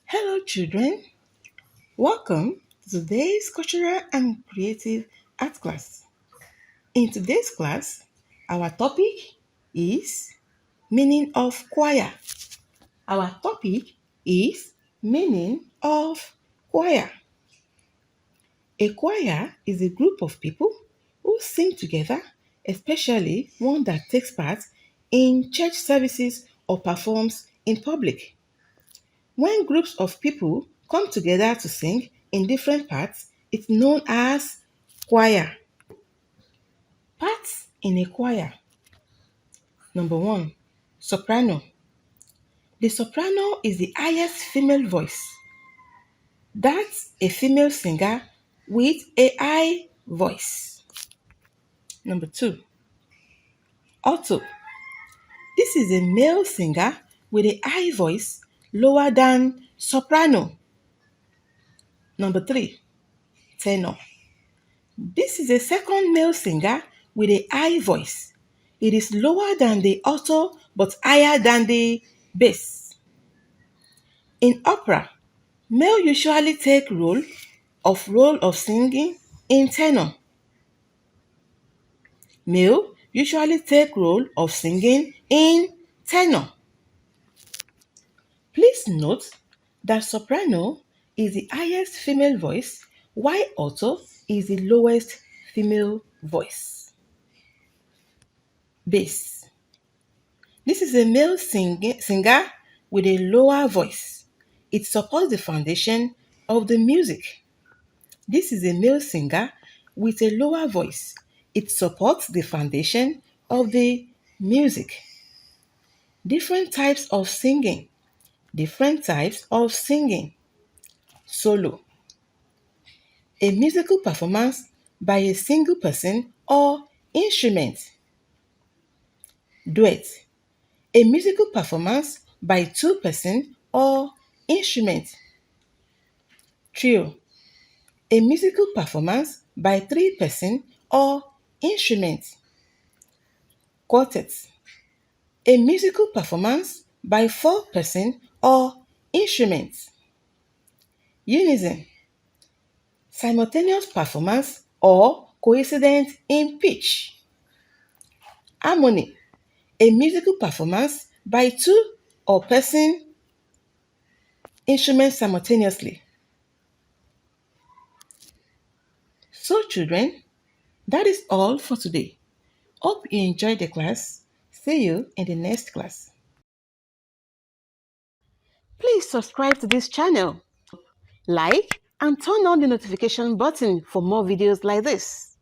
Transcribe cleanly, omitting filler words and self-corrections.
Hello, children. Welcome to today's Cultural and Creative Art class. In today's class, our topic is meaning of choir. Our topic is meaning of choir. A choir is a group of people who sing together, especially one that takes part in church services or performs in public. When groups of people come together to sing in different parts, it's known as choir. Parts in a choir. Number one, soprano. The soprano is the highest female voice. That's a female singer with a high voice. Number two, alto. This is a male singer with a high voice lower than soprano. Number three, tenor. This is a second male singer with a high voice. It is lower than the alto but higher than the bass. In opera, male usually take role of singing in tenor. Male usually take role of singing in tenor. Please note that soprano is the highest female voice while alto is the lowest female voice. Bass. This is a male singer with a lower voice. It supports the foundation of the music. This is a male singer with a lower voice. It supports the foundation of the music. Different types of singing. Different types of singing. Solo. A musical performance by a single person or instrument. Duet. A musical performance by two persons or instrument. Trio. A musical performance by three persons or instrument. Quartet. A musical performance by four persons or instrument. Unison. Simultaneous performance or coincidence in pitch. Harmony. A musical performance by two or person instruments simultaneously. So children, that is all for today. Hope you enjoyed the class. See you in the next class. Please subscribe to this channel, like and turn on the notification button for more videos like this.